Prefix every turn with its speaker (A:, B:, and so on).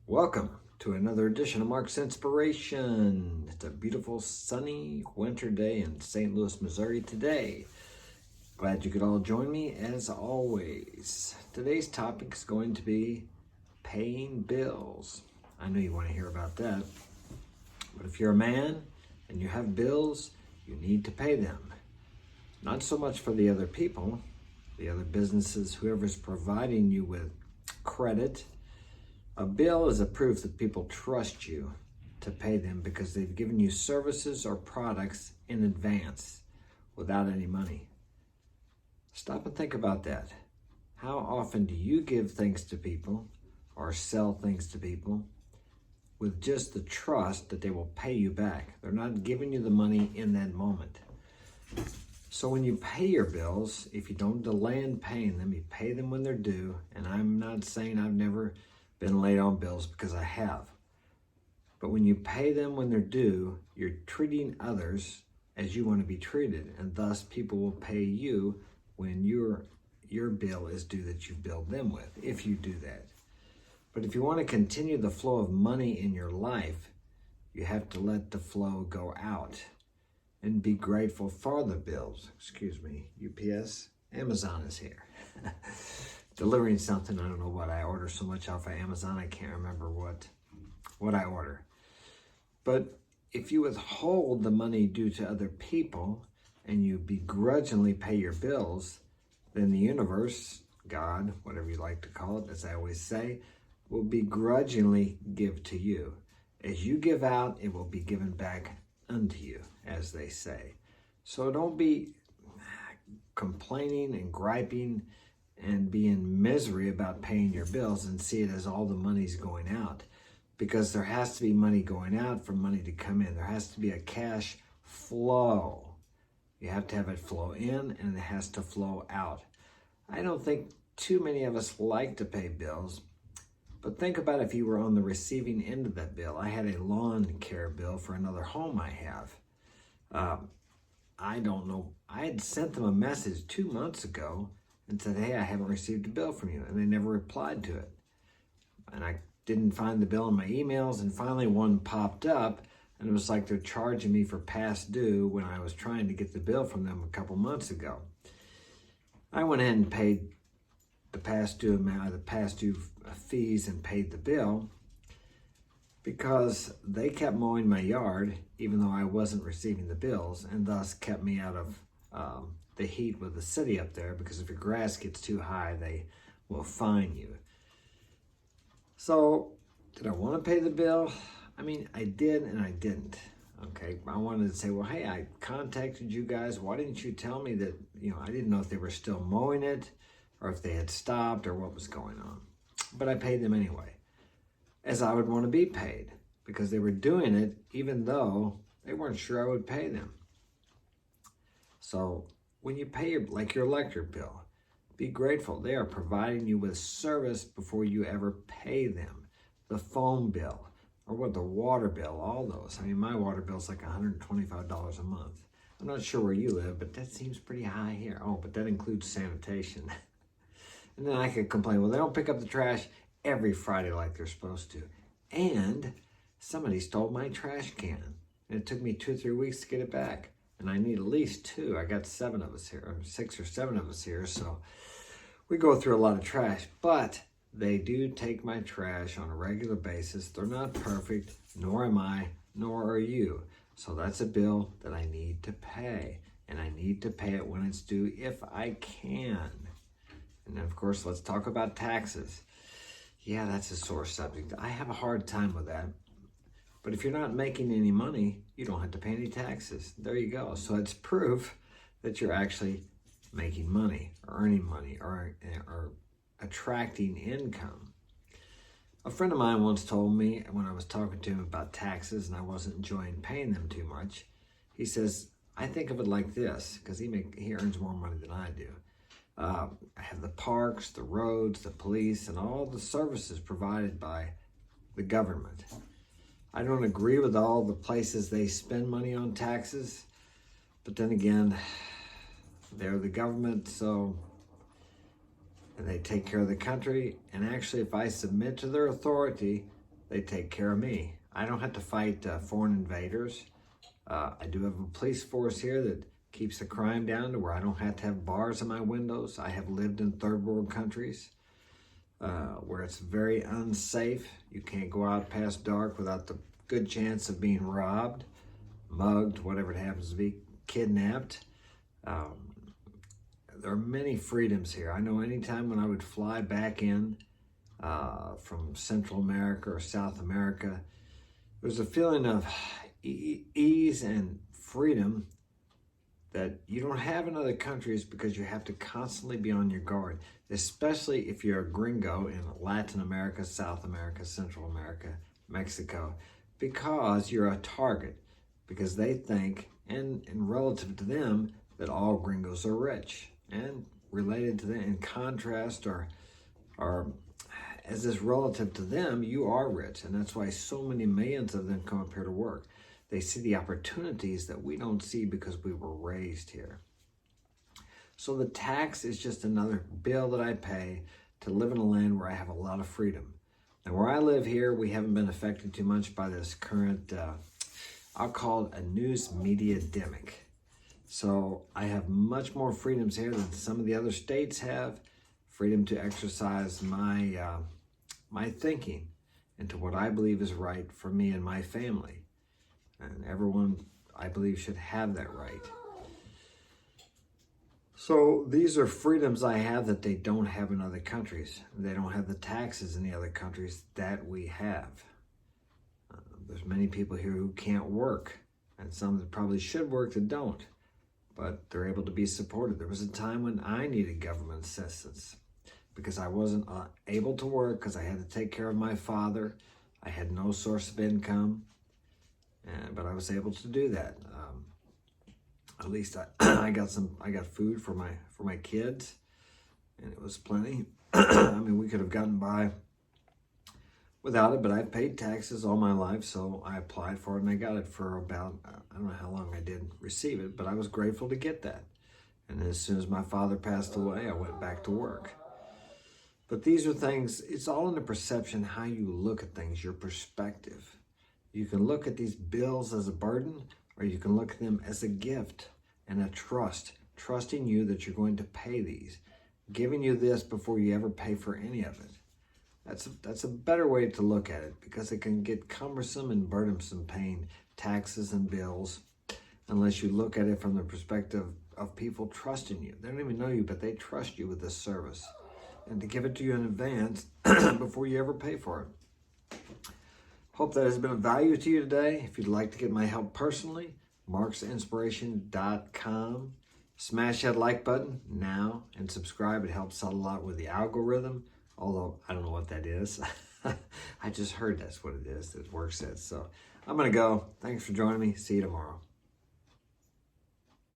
A: Welcome to another edition of Mark's Inspiration. It's a beautiful sunny winter day in St. Louis, Missouri today. Glad you could all join me as always. Today's topic is going to be paying bills. I know you want to hear about that, but if you're a man and you have bills, you need to pay them. Not so much for the other people, the other businesses, whoever's providing you with credit. A bill is a proof that people trust you to pay them because they've given you services or products in advance without any money. Stop and think about that. How often do you give things to people or sell things to people with just the trust that they will pay you back? They're not giving you the money in that moment. So when you pay your bills, if you don't delay in paying them, you pay them when they're due. And I'm not saying I've never been late on bills, because I have. But when you pay them when they're due, you're treating others as you want to be treated, and thus people will pay you when your bill is due that you billed them with, if you do that. But if you want to continue the flow of money in your life, you have to let the flow go out and be grateful for the bills. Excuse me, UPS, Amazon is here. Delivering something. I don't know what I order so much off of Amazon. I can't remember what I order. But if you withhold the money due to other people and you begrudgingly pay your bills, then the universe, God, whatever you like to call it, as I always say, will begrudgingly give to you. As you give out, it will be given back unto you, as they say. So don't be complaining and griping and be in misery about paying your bills and see it as all the money's going out, because there has to be money going out for money to come in. There has to be a cash flow. You have to have it flow in and it has to flow out. I don't think too many of us like to pay bills, but think about if you were on the receiving end of that bill. I had a lawn care bill for another home I have. I don't know. I had sent them a message 2 months ago and said, hey, I haven't received a bill from you. And they never replied to it. And I didn't find the bill in my emails. And finally one popped up, and it was like they're charging me for past due when I was trying to get the bill from them a couple months ago. I went ahead and paid the past due amount, the past due fees, and paid the bill because they kept mowing my yard even though I wasn't receiving the bills, and thus kept me out of the heat with the city up there, because if your grass gets too high, they will fine you. So, did I want to pay the bill? I mean, I did and I didn't. Okay, I wanted to say, well, hey, I contacted you guys. Why didn't you tell me that, I didn't know if they were still mowing it or if they had stopped or what was going on. But I paid them anyway, as I would want to be paid, because they were doing it even though they weren't sure I would pay them. So, when you pay your electric bill, be grateful. They are providing you with service before you ever pay them. The phone bill, or the water bill, all those. I mean, my water bill is like $125 a month. I'm not sure where you live, but that seems pretty high here. Oh, but that includes sanitation. And then I could complain, well, they don't pick up the trash every Friday like they're supposed to. And somebody stole my trash can. And it took me 2 or 3 weeks to get it back. And I need at least 2. I got 7 of us here, or 6 or 7 of us here, so we go through a lot of trash. But they do take my trash on a regular basis. They're not perfect, nor am I, nor are you. So that's a bill that I need to pay, and I need to pay it when it's due if I can. And then, of course, let's talk about taxes. Yeah, that's a sore subject. I have a hard time with that. But if you're not making any money, you don't have to pay any taxes. There you go. So it's proof that you're actually making money, or earning money, or attracting income. A friend of mine once told me, when I was talking to him about taxes and I wasn't enjoying paying them too much, he says, I think of it like this, because he earns more money than I do. I have the parks, the roads, the police, and all the services provided by the government. I don't agree with all the places they spend money on taxes, but then again, they're the government, so and they take care of the country. And actually, if I submit to their authority, they take care of me. I don't have to fight foreign invaders. I do have a police force here that keeps the crime down to where I don't have to have bars in my windows. I have lived in third world countries where it's very unsafe. You can't go out past dark without the good chance of being robbed, mugged, whatever it happens to be, kidnapped. There are many freedoms here. I know anytime when I would fly back in from Central America or South America, there's a feeling of ease and freedom that you don't have in other countries because you have to constantly be on your guard, especially if you're a gringo in Latin America, South America, Central America, Mexico, because you're a target, because they think, and relative to them, that all gringos are rich. And related to them, in contrast, or as this relative to them, you are rich. And that's why so many millions of them come up here to work. They see the opportunities that we don't see because we were raised here. So the tax is just another bill that I pay to live in a land where I have a lot of freedom. Now, where I live here, we haven't been affected too much by this current, I'll call it a news media demic. So I have much more freedoms here than some of the other states have. Freedom to exercise my my thinking into what I believe is right for me and my family. And everyone, I believe, should have that right. So these are freedoms I have that they don't have in other countries. They don't have the taxes in the other countries that we have. There's many people here who can't work, and some that probably should work that don't, but they're able to be supported. There was a time when I needed government assistance because I wasn't able to work because I had to take care of my father. I had no source of income. But I was able to do that. At least I got food for my kids, and it was plenty. I mean, we could have gotten by without it, but I paid taxes all my life, so I applied for it and I got it for about, I don't know how long I did receive it, but I was grateful to get that. And as soon as my father passed away, I went back to work. But these are things, it's all in the perception, how you look at things, your perspective. You can look at these bills as a burden, or you can look at them as a gift and a trust, trusting you that you're going to pay these, giving you this before you ever pay for any of it. That's a better way to look at it, because it can get cumbersome and burdensome paying taxes and bills unless you look at it from the perspective of people trusting you. They don't even know you, but they trust you with this service, and to give it to you in advance before you ever pay for it. Hope that has been of value to you today. If you'd like to get my help personally, marksinspiration.com. Smash that like button now and subscribe. It helps out a lot with the algorithm, although I don't know what that is. I just heard that's what it is that works at. So I'm going to go. Thanks for joining me. See you tomorrow.